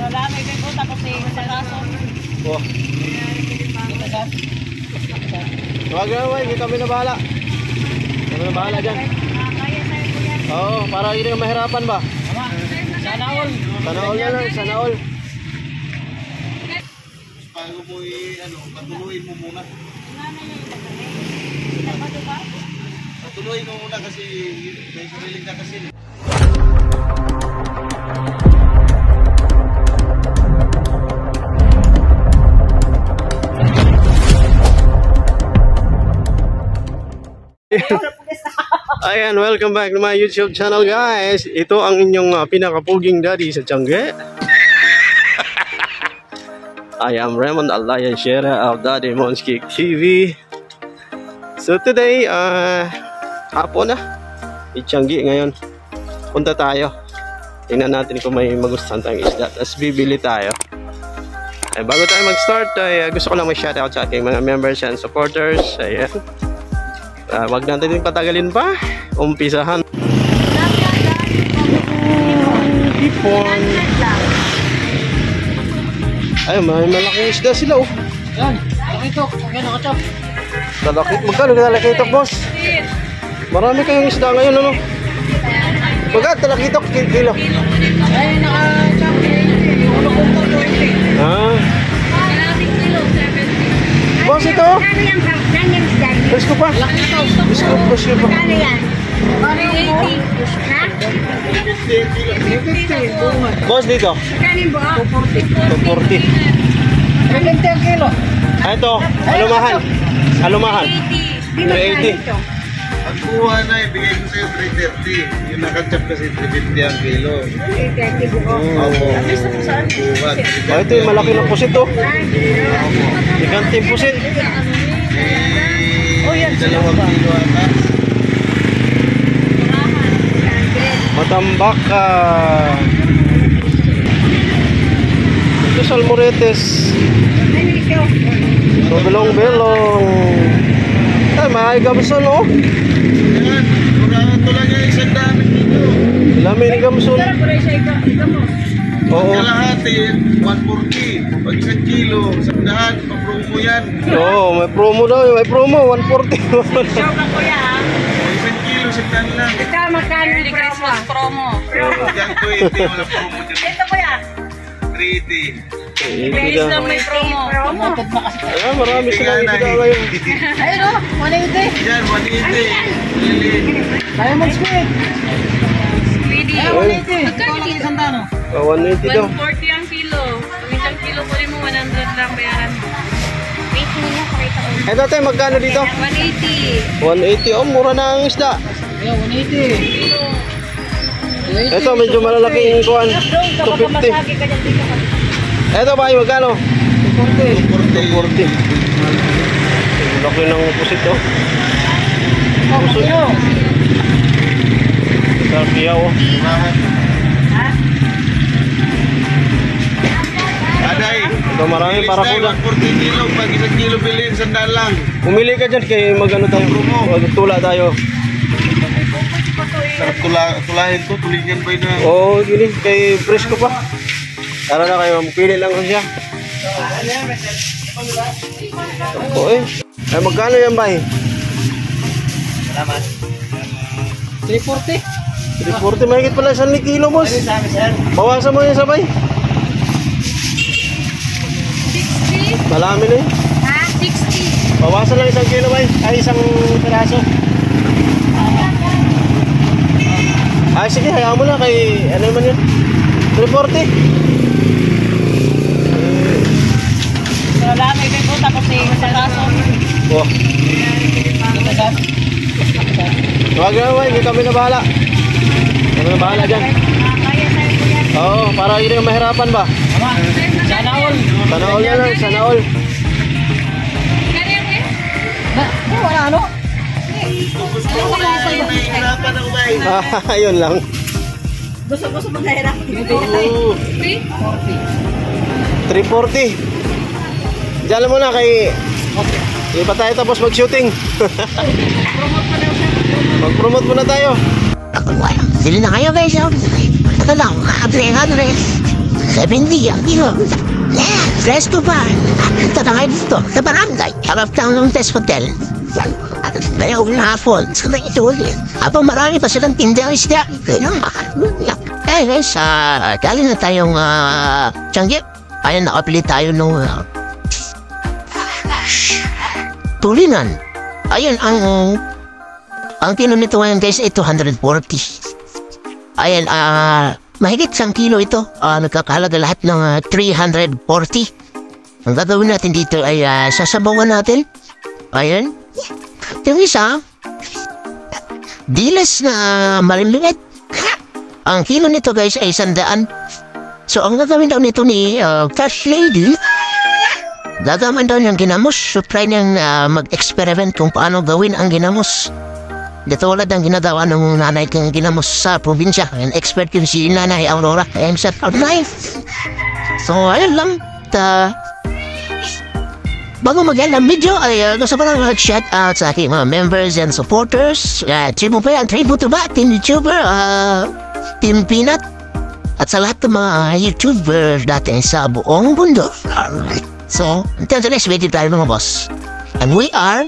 Wala, may bebo tapos sa kaso. Oh. Wag na, hindi kami na bahala. Kami na bahala dyan. Kaya tayo po yan. Oo, para hindi na mahirapan ba? Sana all. Sana all na lang, sana all. Bago mo patuloyin mo muna. Patuloyin mo muna kasi may sariling ka kasi. Ayan, welcome back to my YouTube channel guys. Ito ang inyong pinakapuging daddy sa Tiangge. I am Raymond Alaya, share of Daddy Monskik TV. So today, hapon na. Tiangge ngayon. Punta tayo. Tingnan natin kung may magustuhan tayong isda. Tapos bibili tayo. Ay, bago tayo mag-start, gusto ko lang mag-shoutout sa aking mga members and supporters. Ayan. Wag natin din patagalin pa. Umpisahan. Hipon. Ay, may malaking isda sila oh. Yan, talakitok. Yan, nakachop. Magkano talakitok, boss? Marami kayong isda ngayon, ano? Magkano talakitok? Kilo? Ay, nakachop. Ulo ko po, 20. Ah. Kalating kilo, 70. Boss, ito? Ano yan, ganyan isda? Presko pa? Presko pa. Ano yan? 80. Ha? 50. Boss, dito? Kano yung buo? 240. 70 ang kilo. Ah, ito. Alumahan. Alumahan. 380. 380. Ang kuha na, ibigay ko sa'yo 330. Yung nakachap kasi 350 ang kilo. 330 buo. Oo. Kuha. Oh, ito yung malaki ng pusit oh. Ikanting pusit. Dalawang kilo ata. Matambak ka. Ito salmoretes. Belong-belong. Ay, may gamson oh. Yan. Ito lang yung isang dami dito. Lami ni gamson. Oo. Kalahati, 140. Pag isang kilo, 100, pa-promo yan. Oo, may promo daw. May promo, 140. Show ka kuya ha. Isang kilo, 100 lang. Ito, magkano yung Christmas promo. Diyan 20, wala promo dyan. Ito kuya. 380. Bilis lang may promo. Ayan, marami silang isda ngayon. Ayun o, 180. Yan, 180. Diamond squid. Squiddy. Ay, 180. Magkano lang isang dano? 180 daw. 140 ang kilo. Kung isang kilo po rin mo, 100 lang bayaran mo. Wait mo na, pakita ko. Ito tayo, magkano dito? 180. 180. Oh, mura na ang isda. Ayan, 180. Kilo. Ito, medyo malalaking kuhan. 250. Ito ba, magkano? 240. 240. Laki ng pusit oh. Pusit. Sakiyaw oh. Aday. Ito marami para kulang. 40 kilo, pag isang kilo bilhin, 100 lang. Pumili ka dyan kay magano tayo. Magtula tayo. Sarap tulahin to, tulingan ba yun na? Oo, gini. Kay Fresco pa. Tara na kayo, magpili lang ko siya. Oo eh. Ay, magkano yan ba eh? Salamat. 340. 340, mahigit pala 1 kilo boss. Bawasan mo yung sabay. 60. Malami na eh. Ha? 60. Bawasan lang 1 kilo ba eh? Ay, 1 piraso. Ay, sige, hayaan mo na kay, ano naman yun? 340. Wala, may bebo tapos sa kaso. Oh. Wag na, hindi kami na bahala. Kami na bahala dyan. Kaya tayo po yan. Oo, para hindi na mahirapan ba? Sana all. Sana all na lang, sana all. Wala ano? Gusto ko na hirapan ako ba eh. Ayun lang. Gusto maghahirap. Oo. 340. Diyan mo na kay... Hindi pa tayo tapos mag-shooting. Mag-promote muna tayo. Bili na kayo guys. Ito lang, 300. 70 ang kilo. Yeah, presto pa. Tatangay dito, sa barangay. Harap lang ng test hotel. At bayaw na hapon, sa nang ito ulit. Habang marami pa silang tindang isda. Eh guys, galing na tayong Tianggip. Ayun, nakapili tayo nung tulingan. Ayun, ang kilo nito ngayon guys ay 240. Ayan, mahigit 1 kilo ito. Nagkakahalaga lahat ng 340. Ang gagawin natin dito ay sasabawan natin. Ayan. Yung isa, dilas na maliliit. Ang kilo nito guys ay 100. So ang gagawin daw nito ni Cash Lady, gagawin daw niyang ginamos. So try niyang mag-experiment kung paano gawin ang ginamos. Dito wala ang ginagawa ng nanay kong ginamos sa probinsya. An expert yun si Nanay Aurora. I'm set out knife. So ayun lang. Bago mag-end ang video ay gusto ko lang shout out sa aking mga members and supporters. Team mo pa yan, Team Butuba, Team YouTuber, Team Peanut, at sa lahat ng mga YouTuber natin sa buong mundo. So, until the next video tayo mga boss. And we are